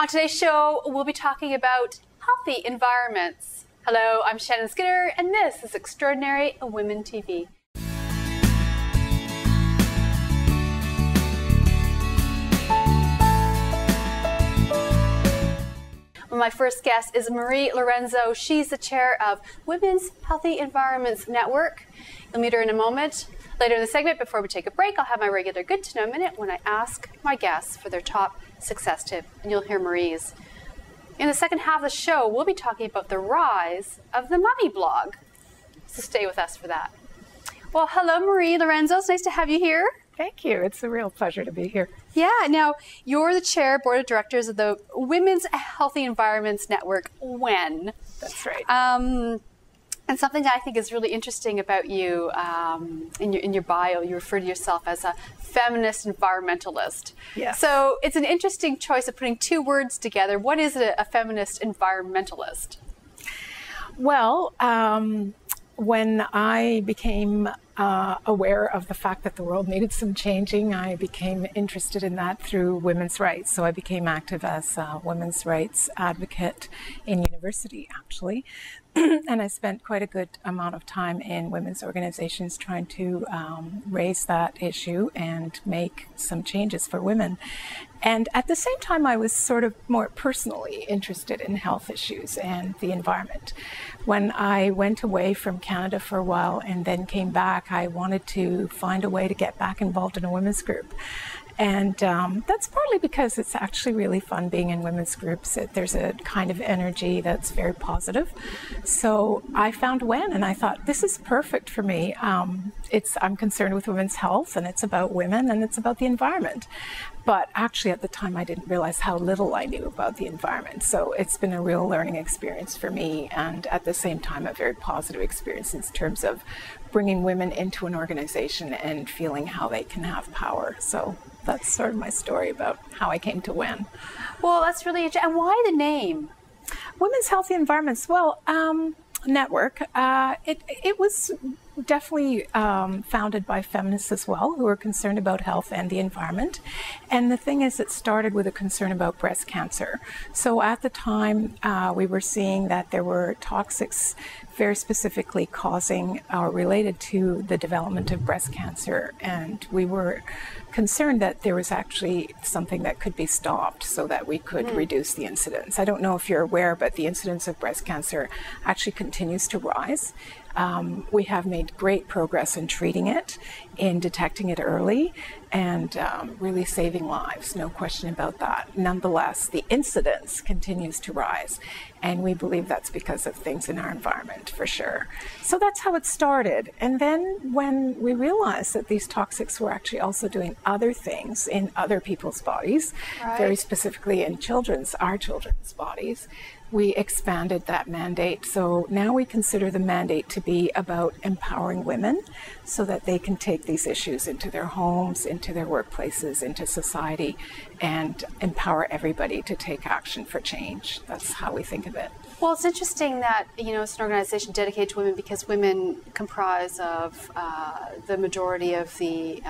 On today's show, we'll be talking about healthy environments. Hello, I'm Shannon Skinner, and this is Extraordinary Women TV. My first guest is Marie Lorenzo. She's the chair of Women's Healthy Environments Network. You'll meet her in a moment. Later in the segment, before we take a break, I'll have my regular Good to Know Minute when I ask my guests for their top success tip, and you'll hear Marie's. In the second half of the show, we'll be talking about the rise of the mummy blog. So stay with us for that. Well, hello, Marie Lorenzo. It's nice to have you here. Thank you. It's a real pleasure to be here. Yeah. Now, you're the chair, board of directors of the Women's Healthy Environments Network, WHEN. That's right. And something that I think is really interesting about you, in your bio, you refer to yourself as a feminist environmentalist. Yes. So it's an interesting choice of putting two words together. What is a feminist environmentalist? Well, when I became aware of the fact that the world needed some changing, I became interested in that through women's rights. So I became active as a women's rights advocate in university, actually. And I spent quite a good amount of time in women's organizations trying to raise that issue and make some changes for women. And at the same time, I was sort of more personally interested in health issues and the environment. When I went away from Canada for a while and then came back, I wanted to find a way to get back involved in a women's group. And that's partly because it's actually really fun being in women's groups. There's a kind of energy that's very positive. So I found WHEN, and I thought, this is perfect for me. I'm concerned with women's health, and it's about women, and it's about the environment. But actually, at the time, I didn't realize how little I knew about the environment. So it's been a real learning experience for me, and at the same time, a very positive experience in terms of bringing women into an organization and feeling how they can have power. So that's sort of my story about how I came to WHEN. Well, that's really interesting. And why the name? Women's Healthy Environments. Well, network. It was definitely founded by feminists as well, who are concerned about health and the environment. And the thing is, it started with a concern about breast cancer. So at the time, we were seeing that there were toxics very specifically causing or related to the development of breast cancer. And we were concerned that there was actually something that could be stopped so that we could reduce the incidence. I don't know if you're aware, but the incidence of breast cancer actually continues to rise. We have made great progress in treating it, in detecting it early, and really saving lives, no question about that. Nonetheless, the incidence continues to rise, and we believe that's because of things in our environment, for sure. So that's how it started. And then when we realized that these toxics were actually also doing other things in other people's bodies, very specifically in our children's bodies, we expanded that mandate. So now we consider the mandate to be about empowering women so that they can take these issues into their homes, into their workplaces, into society, and empower everybody to take action for change. That's how we think of it. Well, it's interesting that, it's an organization dedicated to women because women comprise of the majority of the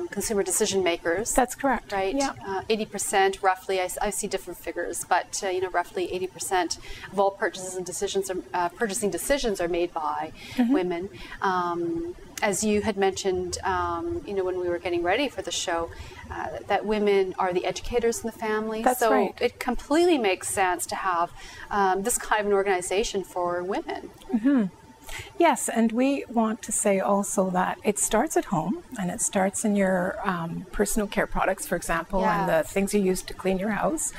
consumer decision makers. That's correct. Right? Yeah. 80% roughly, I see different figures, but roughly 80% of all purchasing decisions are made by women. As you had mentioned, when we were getting ready for the show, that women are the educators in the family. That's so right. It completely makes sense to have this kind of an organization for women. Mm-hmm. Yes, and we want to say also that it starts at home, and it starts in your personal care products, for example, and the things you use to clean your house.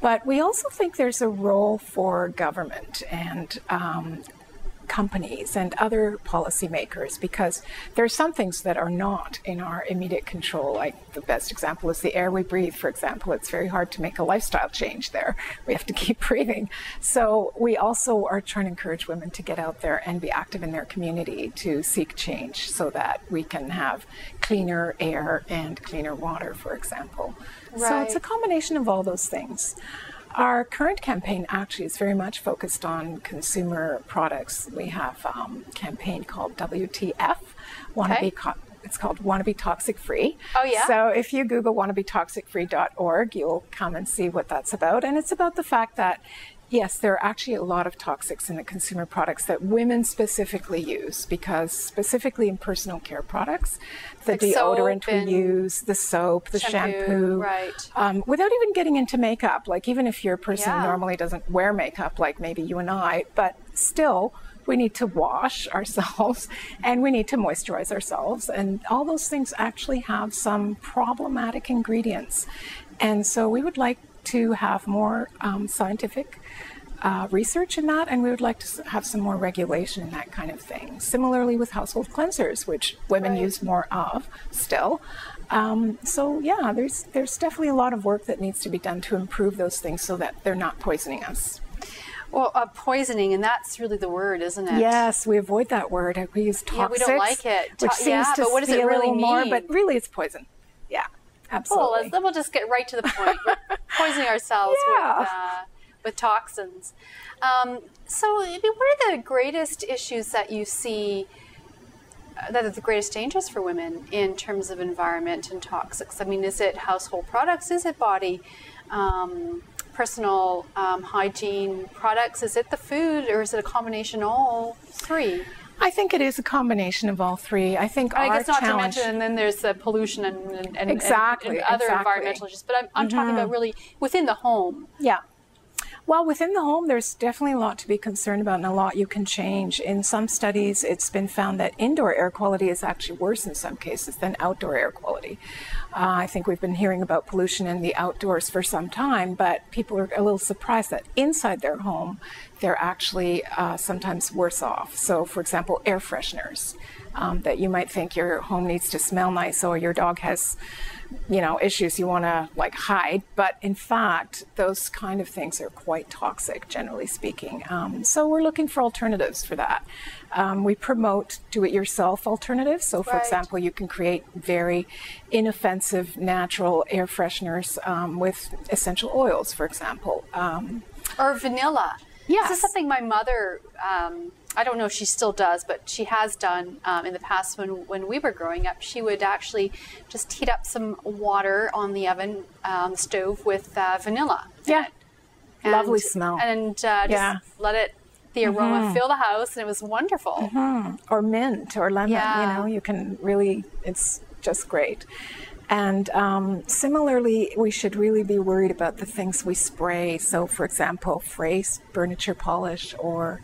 But we also think there's a role for government and companies and other policymakers, because there are some things that are not in our immediate control. Like the best example is the air we breathe, for example. It's very hard to make a lifestyle change there. We have to keep breathing. So we also are trying to encourage women to get out there and be active in their community to seek change so that we can have cleaner air and cleaner water, for example. Right. So it's a combination of all those things. Our current campaign actually is very much focused on consumer products. We have a campaign called WTF, It's called Wanna Be Toxic Free. Oh, yeah? So if you Google wannabetoxicfree.org, you'll come and see what that's about. And it's about the fact that, yes, there are actually a lot of toxics in the consumer products that women specifically use, because specifically in personal care products, the like deodorant we use, the soap, the shampoo, right. Without even getting into makeup, like even if you're a person who normally doesn't wear makeup, like maybe you and I, but still, we need to wash ourselves and we need to moisturize ourselves. And all those things actually have some problematic ingredients. And so we would like to have more scientific research in that, and we would like to have some more regulation in that kind of thing. Similarly with household cleansers, which women use more of still. So yeah, there's definitely a lot of work that needs to be done to improve those things so that they're not poisoning us. Well, poisoning, and that's really the word, isn't it? Yes, we avoid that word. We use toxics. Yeah, we don't like it. Which seems to but what does it feel really a little mean? more, but really it's poison. Yeah, absolutely. Well, we'll just get right to the point. We're poisoning ourselves with toxins. So, what are the greatest issues that you see that are the greatest dangers for women in terms of environment and toxics? I mean, is it household products? Is it body personal hygiene products? Is it the food, or is it a combination of all three? I think it is a combination of all three. I think I guess not challenge... to mention, and then there's the pollution and other environmental issues. But I'm talking about really within the home. Yeah. Well, within the home, there's definitely a lot to be concerned about and a lot you can change. In some studies, it's been found that indoor air quality is actually worse in some cases than outdoor air quality. I think we've been hearing about pollution in the outdoors for some time, but people are a little surprised that inside their home, they're actually sometimes worse off. So, for example, air fresheners, that you might think your home needs to smell nice or your dog has issues you want to like hide, but in fact those kind of things are quite toxic, generally speaking. So we're looking for alternatives for that. We promote do-it-yourself alternatives. So for example, you can create very inoffensive natural air fresheners with essential oils, for example. Or vanilla. Yes. This is something my mother, I don't know if she still does, but she has done in the past when we were growing up. She would actually just heat up some water on the oven, stove with vanilla. Yeah. Lovely smell. And just let the aroma fill the house, and it was wonderful. Or mint or lemon, you can really, it's just great. And similarly, we should really be worried about the things we spray. So, for example, furniture polish, or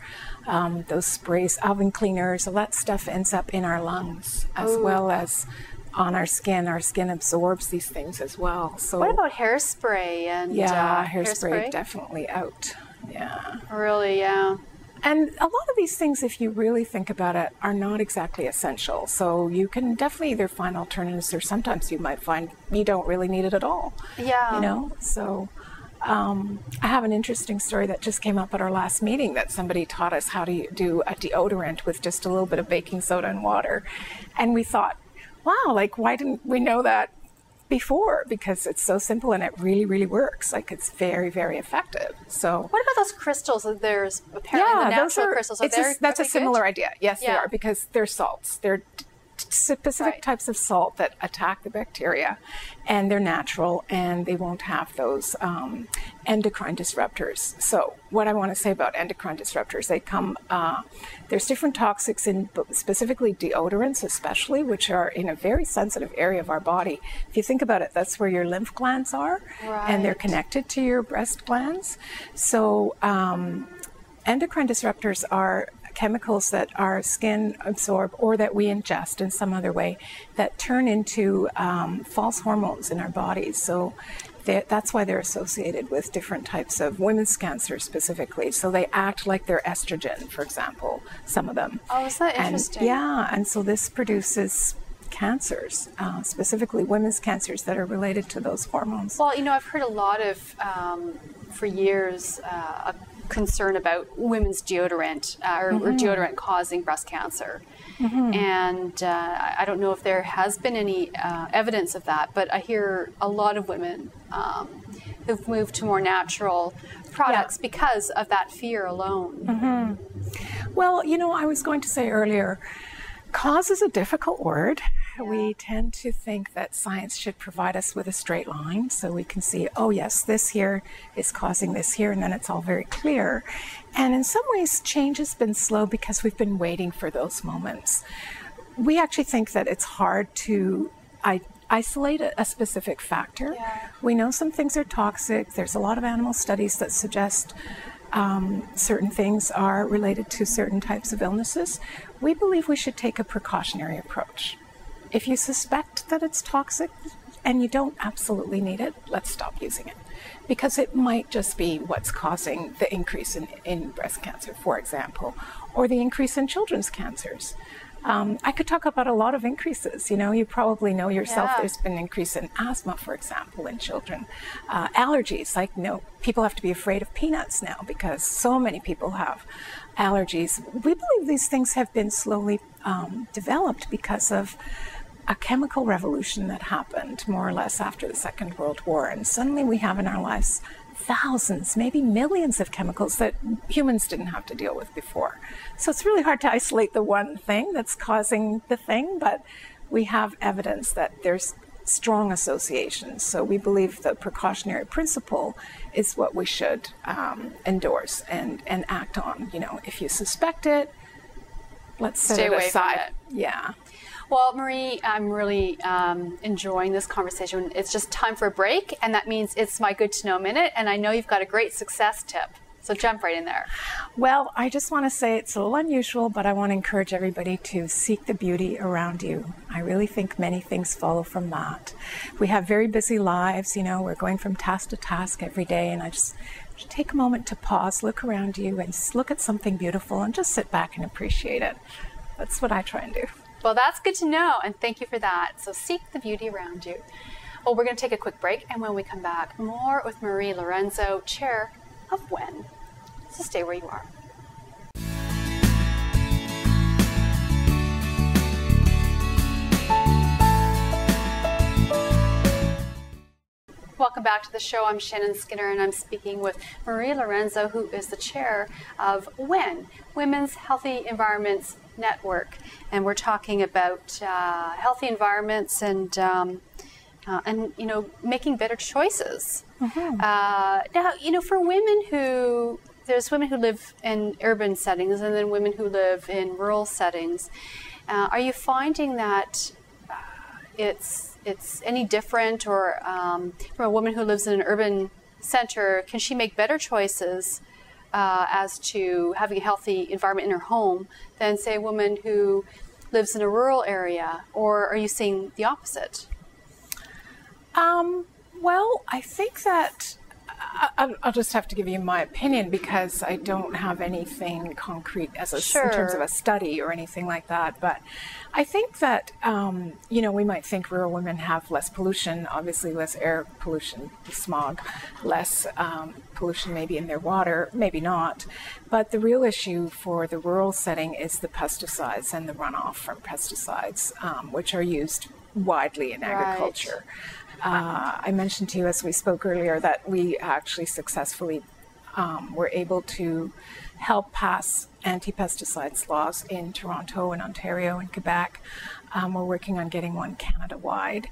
those sprays, oven cleaners, all that stuff ends up in our lungs as well as on our skin. Our skin absorbs these things as well. So, what about hairspray? And hairspray definitely out. Yeah. Really, yeah. And a lot of these things, if you really think about it, are not exactly essential. So you can definitely either find alternatives, or sometimes you might find you don't really need it at all. Yeah. So I have an interesting story that just came up at our last meeting, that somebody taught us how to do a deodorant with just a little bit of baking soda and water. And we thought, wow, like, why didn't we know that before? Because it's so simple and it really, really works. Like, it's very, very effective. So what about those crystals? There's apparently the natural crystals. That's a similar idea. Yes, they are, because they're salts. They're specific types of salt that attack the bacteria, and they're natural, and they won't have those endocrine disruptors. So what I want to say about endocrine disruptors, they come, there's different toxics in specifically deodorants especially, which are in a very sensitive area of our body. If you think about it, that's where your lymph glands are, and they're connected to your breast glands. So endocrine disruptors are chemicals that our skin absorb or that we ingest in some other way that turn into false hormones in our bodies. So that's why they're associated with different types of women's cancer specifically. So they act like they're estrogen, for example, some of them. Oh, is that interesting? And so this produces cancers, specifically women's cancers that are related to those hormones. Well, I've heard a lot of, for years, concern about women's deodorant or deodorant causing breast cancer. And I don't know if there has been any evidence of that, but I hear a lot of women who've moved to more natural products because of that fear alone. Well, I was going to say earlier, cause is a difficult word. We tend to think that science should provide us with a straight line so we can see, oh yes, this here is causing this here, and then it's all very clear. And in some ways, change has been slow because we've been waiting for those moments. We actually think that it's hard to isolate a specific factor. Yeah. We know some things are toxic. There's a lot of animal studies that suggest certain things are related to certain types of illnesses. We believe we should take a precautionary approach. If you suspect that it's toxic and you don't absolutely need it, let's stop using it. Because it might just be what's causing the increase in breast cancer, for example, or the increase in children's cancers. I could talk about a lot of increases. You know, you probably know yourself, there's been an increase in asthma, for example, in children. Allergies, like, people have to be afraid of peanuts now because so many people have allergies. We believe these things have been slowly developed because of a chemical revolution that happened more or less after the Second World War. And suddenly we have in our lives thousands, maybe millions of chemicals that humans didn't have to deal with before. So it's really hard to isolate the one thing that's causing the thing, but we have evidence that there's strong associations. So we believe the precautionary principle is what we should endorse and act on. You know, if you suspect it, let's set it aside. Yeah. Well, Marie, I'm really enjoying this conversation. It's just time for a break, and that means it's my Good to Know Minute, and I know you've got a great success tip. So jump right in there. Well, I just want to say it's a little unusual, but I want to encourage everybody to seek the beauty around you. I really think many things follow from that. We have very busy lives, you know, we're going from task to task every day, and I just take a moment to pause, look around you, and look at something beautiful, and just sit back and appreciate it. That's what I try and do. Well, that's good to know, and thank you for that. So seek the beauty around you. Well, we're going to take a quick break, and when we come back, more with Marie Lorenzo, chair of WHEN. So stay where you are. Welcome back to the show. I'm Shannon Skinner, and I'm speaking with Marie Lorenzo, who is the chair of WHEN, Women's Healthy Environments Network. And we're talking about healthy environments and you know, making better choices. Mm-hmm. Now, you know, for women there's women who live in urban settings and then women who live in rural settings. Are you finding that it's any different, or from a woman who lives in an urban center, can she make better choices as to having a healthy environment in her home than, say, a woman who lives in a rural area? Or are you seeing the opposite? Well, I think that I'll just have to give you my opinion because I don't have anything concrete in terms of a study or anything like that. But I think that, you know, we might think rural women have less pollution, obviously less air pollution, smog, less pollution maybe in their water, maybe not. But the real issue for the rural setting is the pesticides and the runoff from pesticides, which are used widely in agriculture. I mentioned to you as we spoke earlier that we actually successfully were able to help pass anti-pesticides laws in Toronto and Ontario and Quebec. We're working on getting one Canada-wide.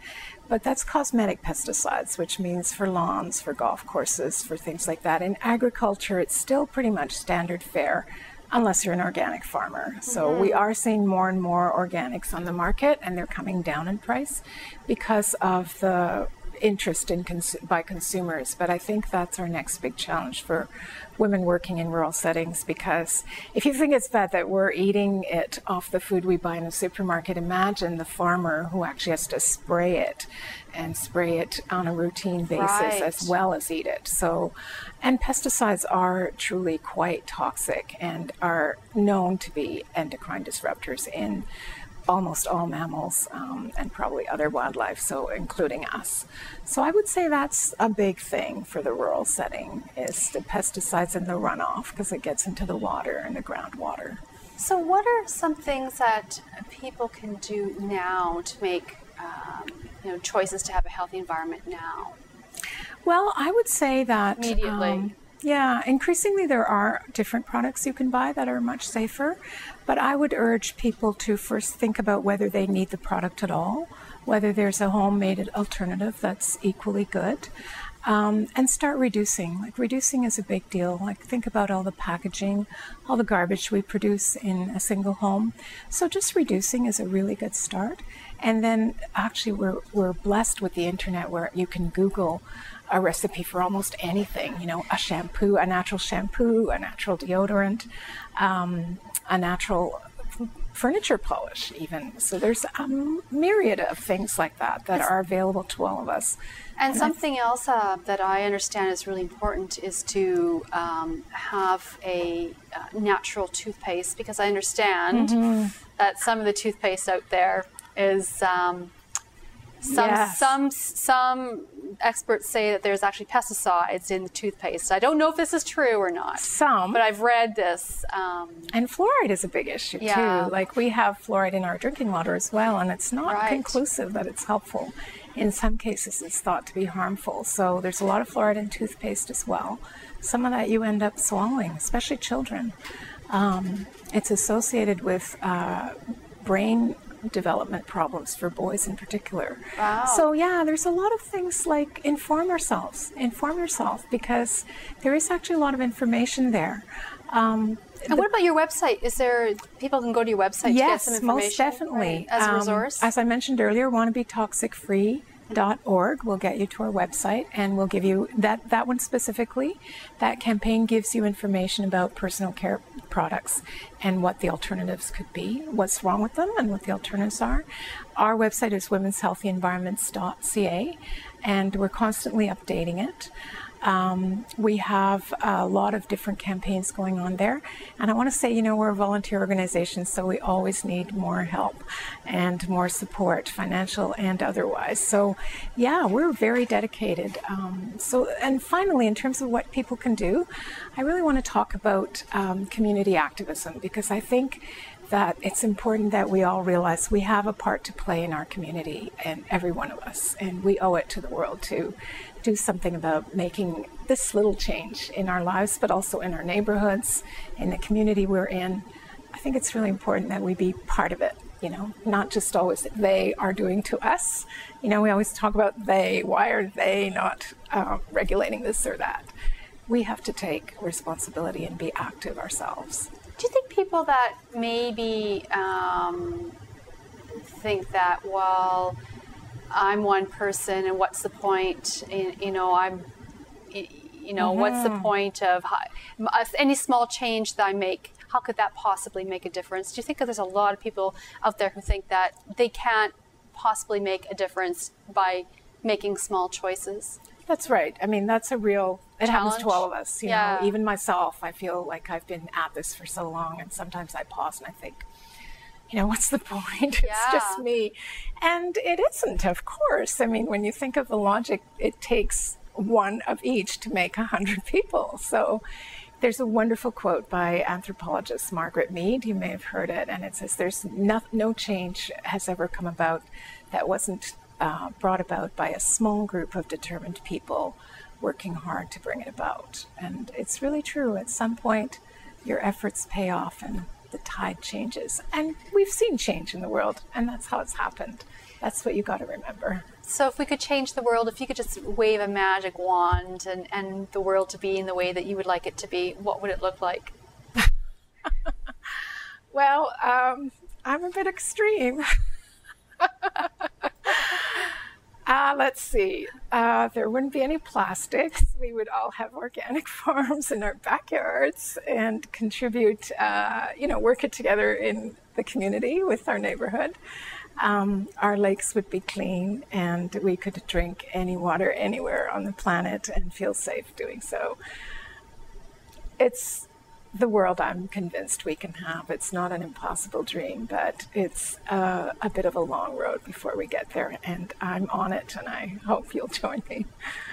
But that's cosmetic pesticides, which means for lawns, for golf courses, for things like that. In agriculture, it's still pretty much standard fare, unless you're an organic farmer. So we are seeing more and more organics on the market, and they're coming down in price because of the interest in by consumers. But I think that's our next big challenge for women working in rural settings, because if you think it's bad that we're eating it off the food we buy in the supermarket, imagine the farmer who actually has to spray it on a routine basis as well as eat it. So, and pesticides are truly quite toxic and are known to be endocrine disruptors in almost all mammals and probably other wildlife, so including us. So I would say that's a big thing for the rural setting, is the pesticides and the runoff, because it gets into the water and the groundwater. So what are some things that people can do now to make you know, choices to have a healthy environment now? Well, I would say that immediately. Yeah, increasingly there are different products you can buy that are much safer, but I would urge people to first think about whether they need the product at all, whether there's a homemade alternative that's equally good, and start reducing. Like, reducing is a big deal. Like, think about all the packaging, all the garbage we produce in a single home. So just reducing is a really good start. And then actually we're blessed with the internet where you can Google a recipe for almost anything, you know, a shampoo, a natural shampoo, a natural deodorant, a natural furniture polish even. So there's a myriad of things like that that are available to all of us. And something else that I understand is really important is to have a natural toothpaste, because I understand that some of the toothpaste out there is some experts say that there's actually pesticides in the toothpaste. I don't know if this is true or not. But I've read this. And fluoride is a big issue too. Like, we have fluoride in our drinking water as well, and it's not conclusive that it's helpful. In some cases, it's thought to be harmful. So there's a lot of fluoride in toothpaste as well. Some of that you end up swallowing, especially children. It's associated with brain development problems for boys in particular. Wow. So yeah, there's a lot of things like inform yourself, because there is actually a lot of information there. And what about your website? Is there, people can go to your website to get some information? Yes, most definitely. As a resource? As I mentioned earlier, wannabetoxicfree.org will get you to our website, and we'll give you that one specifically. That campaign gives you information about personal care products and what the alternatives could be, what's wrong with them and what the alternatives are. Our website is womenshealthyenvironments.ca, and we're constantly updating it. We have a lot of different campaigns going on there. And I want to say, you know, we're a volunteer organization, so we always need more help and more support, financial and otherwise. So yeah, we're very dedicated. And finally, in terms of what people can do, I really want to talk about community activism, because I think that it's important that we all realize we have a part to play in our community, and every one of us, and we owe it to the world to do something about making this little change in our lives, but also in our neighborhoods, in the community we're in. I think it's really important that we be part of it, you know, not just always they are doing to us. You know, we always talk about they, why are they not regulating this or that? We have to take responsibility and be active ourselves. Do you think people that maybe think that, well, I'm one person, and what's the point? What's the point of any small change that I make? How could that possibly make a difference? Do you think that there's a lot of people out there who think that they can't possibly make a difference by making small choices? That's right. I mean, that's a real, it challenge. happens to all of us. You know, even myself, I feel like I've been at this for so long, and sometimes I pause and I think, you know, what's the point? It's just me. And it isn't, of course. I mean, when you think of the logic, it takes one of each to make 100 people. So there's a wonderful quote by anthropologist Margaret Mead. You may have heard it. And it says, there's no change has ever come about that wasn't brought about by a small group of determined people working hard to bring it about. And it's really true. At some point, your efforts pay off and the tide changes. And we've seen change in the world, and that's how it's happened. That's what you got to remember. So if we could change the world, if you could just wave a magic wand and the world to be in the way that you would like it to be, what would it look like? Well, I'm a bit extreme. Let's see. There wouldn't be any plastics. We would all have organic farms in our backyards and contribute, work it together in the community with our neighborhood. Our lakes would be clean, and we could drink any water anywhere on the planet and feel safe doing so. It's the world I'm convinced we can have. It's not an impossible dream, but it's a bit of a long road before we get there, and I'm on it, and I hope you'll join me.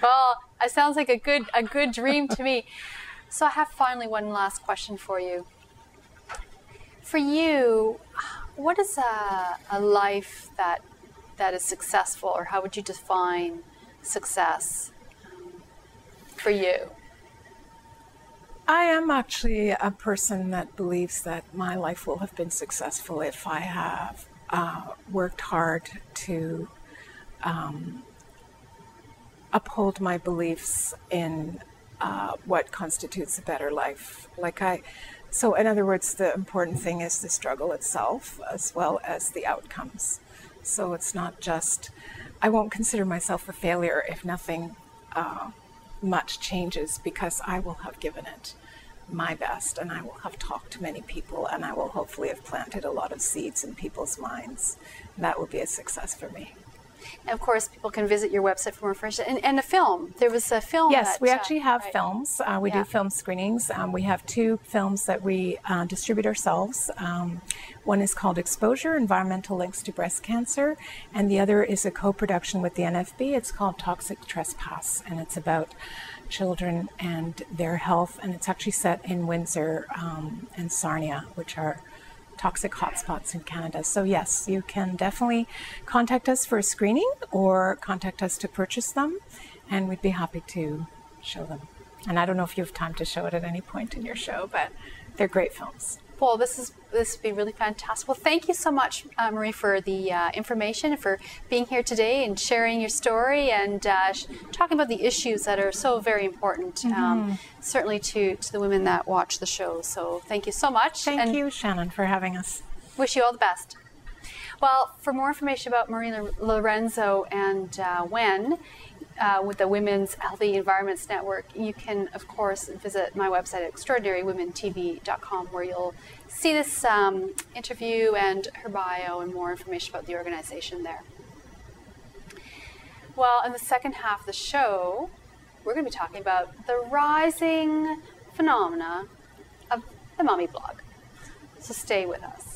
Well, it sounds like a good dream to me. So I have finally one last question for you. For you, what is a life that is successful, or how would you define success for you? I am actually a person that believes that my life will have been successful if I have worked hard to uphold my beliefs in what constitutes a better life. So in other words, the important thing is the struggle itself as well as the outcomes. So it's not just, I won't consider myself a failure if nothing much changes, because I will have given it my best, and I will have talked to many people, and I will hopefully have planted a lot of seeds in people's minds. And that will be a success for me. And of course, people can visit your website for more information. And a film. There was a film. Yes, we actually have films. We do film screenings. We have 2 films that we distribute ourselves. One is called Exposure, Environmental Links to Breast Cancer, and the other is a co-production with the NFB. It's called Toxic Trespass, and it's about children and their health, and it's actually set in Windsor and Sarnia, which are toxic hotspots in Canada. So yes, you can definitely contact us for a screening or contact us to purchase them, and we'd be happy to show them. And I don't know if you have time to show it at any point in your show, but they're great films. Well, this would be really fantastic. Well, thank you so much, Marie, for the information, for being here today and sharing your story and talking about the issues that are so very important, certainly to the women that watch the show. So thank you so much. Thank you, Shannon, for having us. Wish you all the best. Well, for more information about Marie Lorenzo and with the Women's Healthy Environments Network, you can, of course, visit my website at extraordinarywomentv.com, where you'll see this interview and her bio and more information about the organization there. Well, in the second half of the show, we're going to be talking about the rising phenomena of the mommy blog. So stay with us.